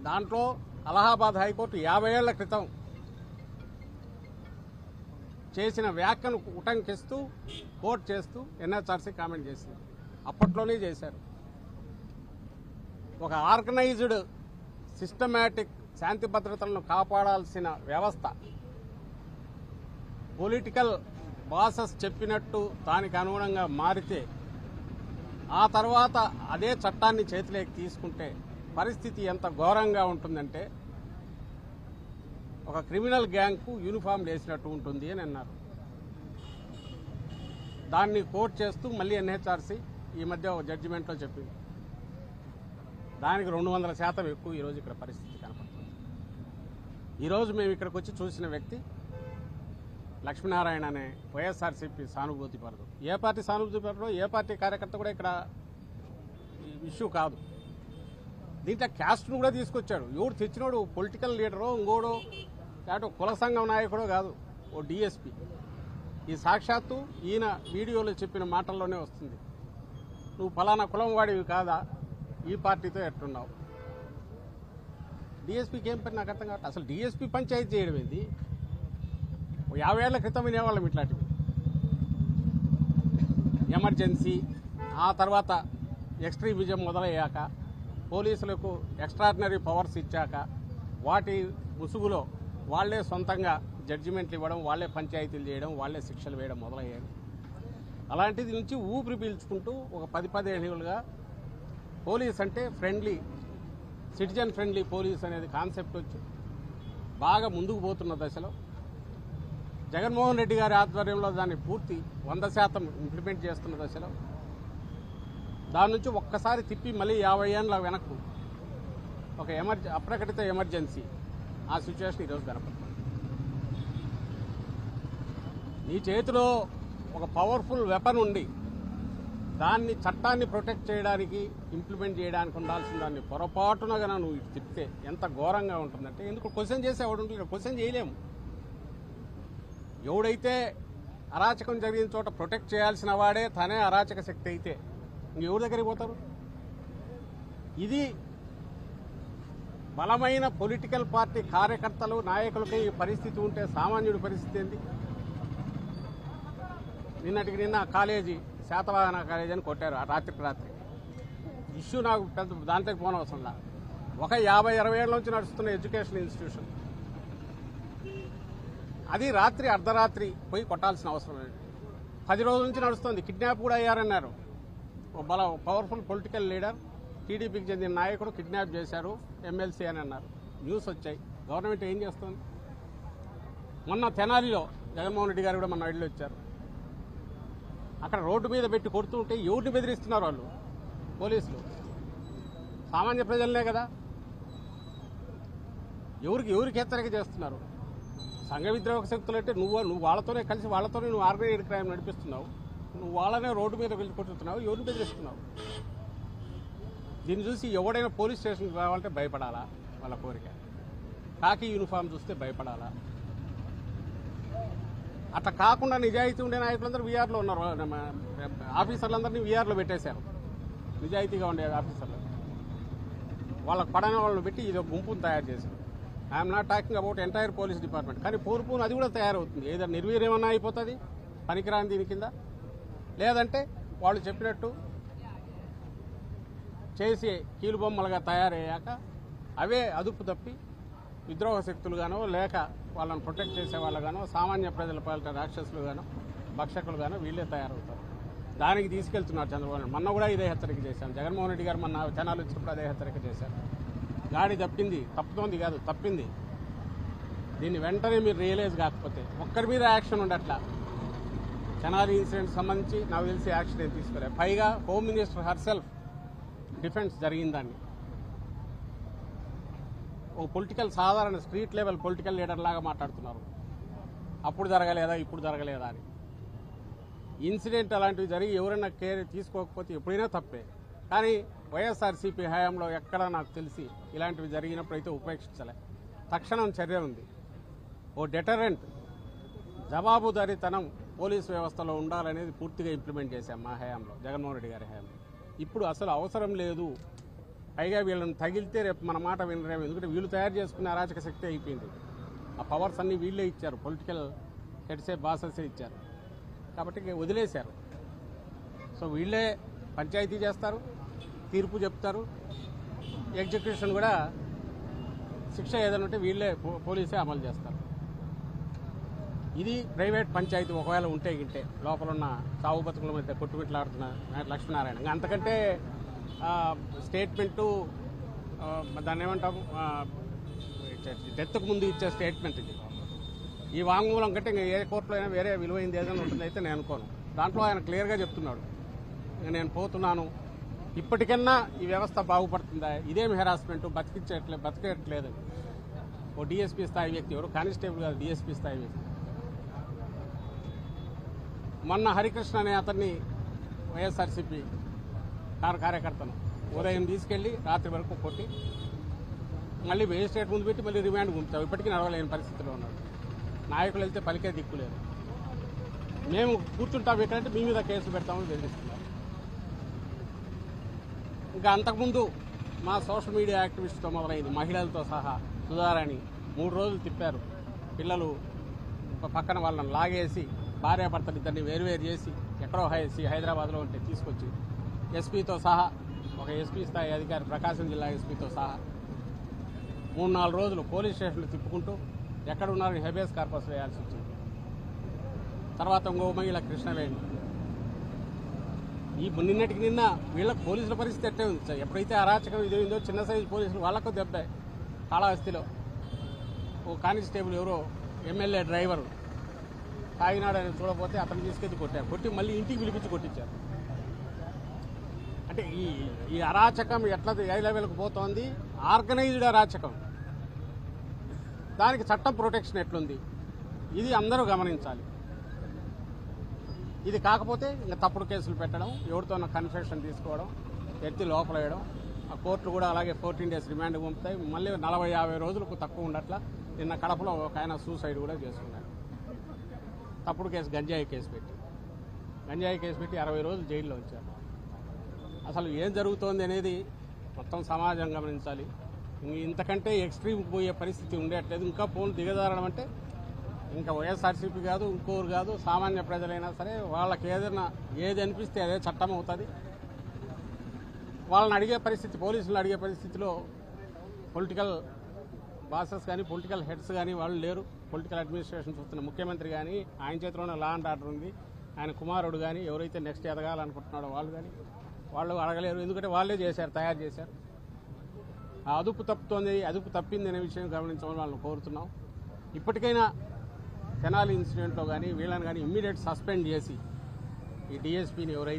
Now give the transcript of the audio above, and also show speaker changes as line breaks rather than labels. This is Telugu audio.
దాంట్లో అలహాబాద్ హైకోర్టు 50 ఏళ్ల క్రితం చేసిన వ్యాఖ్యను ఉటంకిస్తూ కోర్టు చేస్తూ ఎన్హెచ్ఆర్సీ కామెంట్ చేసింది. అప్పట్లోనే చేశారు. ఒక ఆర్గనైజ్డ్ సిస్టమేటిక్ శాంతి భద్రతలను కాపాడాల్సిన వ్యవస్థ పొలిటికల్ బాసెస్ చెప్పినట్టు దానికి అనుగుణంగా మారితే ఆ తర్వాత అదే చట్టాన్ని చేతిలోకి తీసుకుంటే పరిస్థితి ఎంత ఘోరంగా ఉంటుందంటే ఒక క్రిమినల్ గ్యాంగ్కు యూనిఫామ్ వేసినట్టు ఉంటుంది అని అన్నారు. దాన్ని కోర్టు చేస్తూ మళ్ళీ ఎన్హెచ్ఆర్సీ ఈ మధ్య ఒక జడ్జిమెంట్లో చెప్పింది. దానికి 200% ఎక్కువ ఈరోజు ఇక్కడ పరిస్థితి కనపడుతుంది. ఈరోజు మేము ఇక్కడికి వచ్చి చూసిన వ్యక్తి లక్ష్మీనారాయణ అనే వైఎస్ఆర్సీపీ సానుభూతి పరదు. ఏ పార్టీ సానుభూతి పరదో ఏ పార్టీ కార్యకర్త కూడా ఇక్కడ ఇష్యూ కాదు. దీంట్లో క్యాస్ట్ను కూడా తీసుకొచ్చాడు. ఎవడు తెచ్చినోడు పొలిటికల్ లీడరో ఇంకోడో లేకపోతే కుల సంఘం నాయకుడో కాదు, ఓ డిఎస్పీ. ఈ సాక్షాత్తు ఈయన వీడియోలో చెప్పిన మాటల్లోనే వస్తుంది. నువ్వు ఫలానా కులం వాడివి కాదా, ఈ పార్టీతో ఎట్టున్నావు. డిఎస్పీకి ఏం పని నాకు అర్థం కావట్లేదు. అసలు డిఎస్పీ పంచాయతీ చేయడం ఏంది? 50 ఏళ్ల క్రితం వినేవాళ్ళం ఇట్లాంటివి. ఎమర్జెన్సీ, ఆ తర్వాత ఎక్స్ట్రీమిజం మొదలయ్యాక, పోలీసులకు ఎక్స్ట్రాడినరీ పవర్స్ ఇచ్చాక వాటి ముసుగులో వాళ్లే సొంతంగా జడ్జిమెంట్లు ఇవ్వడం, వాళ్లే పంచాయతీలు చేయడం, వాళ్లే శిక్షలు వేయడం మొదలయ్యాయి. అలాంటిది నుంచి ఊపిరి పీల్చుకుంటూ ఒక 10-15 ఏళ్ళుగా పోలీస్ అంటే ఫ్రెండ్లీ, సిటిజన్ ఫ్రెండ్లీ పోలీస్ అనేది కాన్సెప్ట్ వచ్చి బాగా ముందుకు పోతున్న దశలో జగన్మోహన్ రెడ్డి గారి ఆధ్వర్యంలో దాన్ని పూర్తి 100% ఇంప్లిమెంట్ చేస్తున్న దశలో దాని నుంచి ఒక్కసారి తిప్పి మళ్ళీ 50 ఏళ్ళ వెనక్కు ఒక అప్రకటిత ఎమర్జెన్సీ, ఆ సిచ్యువేషన్ ఈరోజు కనపడుతుంది. నీ చేతిలో ఒక పవర్ఫుల్ వెపన్ ఉండి దాన్ని చట్టాన్ని ప్రొటెక్ట్ చేయడానికి ఇంప్లిమెంట్ చేయడానికి ఉండాల్సిన దాన్ని పొరపాటున కన్నా నువ్వు ఇటు తిప్పితే ఎంత ఘోరంగా ఉంటుందంటే, ఎందుకు క్వశ్చన్ చేసేవాడు ఉంటుంది, క్వశ్చన్ చేయలేము. ఎవడైతే అరాచకం జరిగిన చోట ప్రొటెక్ట్ చేయాల్సిన వాడే తనే అరాచక శక్తి అయితే ఇంకెవరి దగ్గరికి పోతారు? ఇది బలమైన పొలిటికల్ పార్టీ కార్యకర్తలు నాయకులకి ఈ పరిస్థితి ఉంటే సామాన్యుడి పరిస్థితి ఏంది? నిన్నటికి నిన్న కాలేజీ శాతవాహన కాలేజీ అని కొట్టారు రాత్రికి రాత్రి. ఇష్యూ నాకు పెద్ద దాంట్లోకి పోనవసరంలా. ఒక 50-60 ఏళ్ల నుంచి నడుస్తున్న ఎడ్యుకేషన్ ఇన్స్టిట్యూషన్, అది రాత్రి అర్ధరాత్రి పోయి కొట్టాల్సిన అవసరం లేదు. 10 రోజుల నుంచి నడుస్తుంది. కిడ్నాప్ కూడా అయ్యారన్నారు. పవర్ఫుల్ పొలిటికల్ లీడర్, టీడీపీకి చెందిన నాయకుడు కిడ్నాప్ చేశారు ఎమ్మెల్సీ అని అన్నారు. న్యూస్ వచ్చాయి. గవర్నమెంట్ ఏం చేస్తుంది? మొన్న తెనాలిలో జగన్మోహన్ రెడ్డి గారు కూడా మొన్న వెళ్ళి వచ్చారు. అక్కడ రోడ్డు మీద పెట్టి కొడుతూ ఉంటే ఎవరిని బెదిరిస్తున్నారు వాళ్ళు? పోలీసులు. సామాన్య ప్రజలనే కదా. ఎవరికి హెచ్చరిక చేస్తున్నారు? సంఘ విద్రోహక శక్తులు అంటే నువ్వు వాళ్ళతోనే కలిసి వాళ్ళతోనే నువ్వు ఆర్గనైజ్డ్ క్రైమ్ నడిపిస్తున్నావు. నువ్వు వాళ్ళనే రోడ్డు మీద వెళ్ళి కొట్టుతున్నావు. ఎవరిని బెదిరిస్తున్నావు? దీన్ని చూసి ఎవడైనా పోలీస్ స్టేషన్కి రావాలంటే భయపడాలా? వాళ్ళ కోరిక. కాకి యూనిఫామ్ చూస్తే భయపడాలా? అట్లా కాకుండా నిజాయితీ ఉండే నాయకులందరూ వీఆర్లో ఉన్నారు. ఆఫీసర్లందరినీ వీఆర్లో పెట్టేశారు. నిజాయితీగా ఉండే ఆఫీసర్లు వాళ్ళకు పడని వాళ్ళని పెట్టి ఇది ఒక గుంపును తయారు చేశారు. I'm not talking about entire police department. కానీ పూర్పును అది కూడా తయారవుతుంది. ఏదైనా నిర్వీర్యమన్నా అయిపోతుంది పనికిరాని దీని కింద, లేదంటే వాళ్ళు చెప్పినట్టు చేసి కీలుబొమ్మలుగా తయారయ్యాక అవే అదుపు తప్పి విద్రోహ శక్తులుగానో లేక వాళ్ళని ప్రొటెక్ట్ చేసే వాళ్ళగానో సామాన్య ప్రజల పాలిట రాక్షసులుగానో భక్షకులుగానో వీళ్ళే తయారవుతారు. దానికి తీసుకెళ్తున్నారు చంద్రబాబు నాయుడు. మొన్న కూడా ఇదే హెచ్చరిక చేశాను. జగన్మోహన్ రెడ్డి గారు మొన్న జనాలు వచ్చినప్పుడు అదే హెచ్చరిక చేశారు. గాడి తప్పుతోంది కాదు, తప్పింది. దీన్ని వెంటనే మీరు రియలైజ్ కాకపోతే ఒక్కరి మీద యాక్షన్ ఉండట్లా. తెనాలి ఇన్సిడెంట్ సంబంధించి నాకు తెలిసి యాక్షన్ ఏం తీసుకోలేదు. పైగా హోమ్ మినిస్టర్ హర్సెల్ఫ్ డిఫెన్స్ జరిగిందాన్ని ఓ పొలిటికల్ సాధారణ స్ట్రీట్ లెవెల్ పొలిటికల్ లీడర్ లాగా మాట్లాడుతున్నారు. అప్పుడు జరగలేదా ఇప్పుడు జరగలేదా అని. ఇన్సిడెంట్ అలాంటివి జరిగి ఎవరైనా కేర్ తీసుకోకపోతే ఎప్పుడైనా తప్పే. కానీ వైఎస్ఆర్సీపీ హయాంలో ఎక్కడ నాకు తెలిసి ఇలాంటివి జరిగినప్పుడు అయితే ఉపేక్షించలే. తక్షణం చర్య ఉంది. ఓ డెటరెంట్ జవాబుదారీతనం పోలీసు వ్యవస్థలో ఉండాలనేది పూర్తిగా ఇంప్లిమెంట్ చేశాం మా హయాంలో, జగన్మోహన్ రెడ్డి గారి హయాంలో. ఇప్పుడు అసలు అవసరం లేదు. పైగా వీళ్ళని తగిలితే రేపు మన మాట వినరేమో, ఎందుకంటే వీళ్ళు తయారు చేసుకునే అరాచక శక్తి అయిపోయింది. ఆ పవర్స్ అన్నీ వీళ్ళే ఇచ్చారు, పొలిటికల్ హెడ్సే బాసెసే ఇచ్చారు, కాబట్టి వదిలేశారు. సో వీళ్ళే పంచాయతీ చేస్తారు, తీర్పు చెప్తారు, ఎగ్జిక్యూషన్ కూడా శిక్ష ఏదైనా ఉంటే వీళ్ళే పోలీసే అమలు చేస్తారు. ఇది ప్రైవేట్ పంచాయతీ ఒకవేళ ఉంటే గింటే లోపల ఉన్న సాగు బతుకుల మధ్య కొట్టుమిట్లాడుతున్న లక్ష్మీనారాయణ. ఇంకా అంతకంటే స్టేట్మెంటు దాన్ని ఏమంటాము, డెత్కు ముందు ఇచ్చే స్టేట్మెంట్ ఇది. ఈ వాంగ్మూలం కంటే ఇంకా ఏ కోర్టులో అయినా వేరే విలువైంది ఏదైనా ఉంటుందైతే నేను అనుకోను. దాంట్లో ఆయన క్లియర్గా చెప్తున్నాడు, నేను పోతున్నాను, ఇప్పటికన్నా ఈ వ్యవస్థ బాగుపడుతుందా, ఇదేమి హెరాస్మెంట్, బతికేట్లేదు. ఓ డిఎస్పీ స్థాయి వ్యక్తి, ఎవరు కానిస్టేబుల్ కాదు, డిఎస్పీ స్థాయి వ్యక్తి. మొన్న హరికృష్ణ అనే అతన్ని వైఎస్ఆర్సీపీ కార్యకర్తను ఉదయం తీసుకెళ్లి రాత్రి వరకు కొట్టి మళ్ళీ మేజిస్ట్రేట్ ముందు పెట్టి మళ్ళీ రిమాండ్ పంపుతాం. ఇప్పటికీ నడవలేని పరిస్థితిలో ఉన్నాడు. నాయకులు వెళ్తే పలికే దిక్కులేదు. మేము కూర్చుంటాం ఎక్కడంటే మీ మీద కేసులు పెడతామని బెదిరిస్తున్నారు. ఇంకా అంతకుముందు మా సోషల్ మీడియా యాక్టివిస్ట్తో మొదలైంది, మహిళలతో సహా సుధారాణి 3 రోజులు తిప్పారు. పిల్లలు పక్కన వాళ్ళని లాగేసి భార్యాభర్తలు ఇద్దరిని వేరువేరు చేసి ఎక్కడో హైదరాబాద్లో ఉంటే తీసుకొచ్చి ఎస్పీతో సహా, ఒక ఎస్పీ స్థాయి అధికారి ప్రకాశం జిల్లా ఎస్పీతో సహా 3-4 రోజులు పోలీస్ స్టేషన్లు తిప్పుకుంటూ ఎక్కడ ఉన్నారని హెబియస్ కార్పస్ వేయాల్సి వచ్చింది. తర్వాత ఇంకో మహిళ కృష్ణవేణి. ఈ నిన్నటికి నిన్న వీళ్ళకి పోలీసుల పరిస్థితి ఎట్టే ఉంది. ఎప్పుడైతే అరాచకం ఇదేందో చిన్న సైజు పోలీసులు వాళ్ళకు దెబ్బ. కాళహస్తిలో ఓ కానిస్టేబుల్ ఎవరో ఎమ్మెల్యే డ్రైవరు తాగినాడని చూడకపోతే అతను తీసుకెళ్ళి కొట్టారు. కొట్టి మళ్ళీ ఇంటికి పిలిపించి కొట్టించారు. అంటే ఈ అరాచకం ఎట్లా ఏ లెవెల్కి పోతోంది, ఆర్గనైజ్డ్ అరాచకం. దానికి చట్టం ప్రొటెక్షన్ ఎట్లుంది, ఇది అందరూ గమనించాలి. ఇది కాకపోతే ఇంకా తప్పుడు కేసులు పెట్టడం, ఎవరితోనో కన్ఫెషన్ తీసుకోవడం, ఎత్తి లోపల వేయడం. ఆ కోర్టులు కూడా అలాగే 14 days రిమాండ్ పంపుతాయి. మళ్ళీ 40-50 రోజులకు తక్కువ ఉండట్లా. నిన్న కడపలో ఒక ఆయన సూసైడ్ కూడా చేసుకున్నాడు. తప్పుడు కేసు, గంజాయి కేసు పెట్టి 60 రోజులు జైల్లో వచ్చారు. అసలు ఏం జరుగుతోంది అనేది మొత్తం సమాజం గమనించాలి. ఇంతకంటే ఎక్స్ట్రీమ్కి పోయే పరిస్థితి ఉండట్లేదు. ఇంకా ఫోన్ దిగజారడం అంటే ఇంకా వైఎస్ఆర్సీపీ కాదు, ఇంకోరు కాదు, సామాన్య ప్రజలైనా సరే వాళ్ళకి ఏది అనిపిస్తే అదే చట్టం అవుతుంది. వాళ్ళని అడిగే పరిస్థితి, పోలీసులు అడిగే పరిస్థితిలో పొలిటికల్ బాసెస్ కానీ, పొలిటికల్ హెడ్స్ కానీ వాళ్ళు లేరు. పొలిటికల్ అడ్మినిస్ట్రేషన్ చూస్తున్న ముఖ్యమంత్రి కానీ, ఆయన చేతిలోనే లా అండ్ ఆర్డర్ ఉంది. ఆయన కుమారుడు కానీ, ఎవరైతే నెక్స్ట్ ఎదగాలనుకుంటున్నాడో వాళ్ళు కానీ వాళ్ళు అడగలేరు. ఎందుకంటే వాళ్ళే చేశారు, తయారు చేశారు. ఆ అదుపు తప్పింది అనే విషయం గమనించమని వాళ్ళని కోరుతున్నాం. ఇప్పటికైనా తెనాలి ఇన్సిడెంట్లో కానీ వీళ్ళని కానీ ఇమ్మీడియట్ సస్పెండ్ చేసి ఈ డిఎస్పీని ఎవరైతే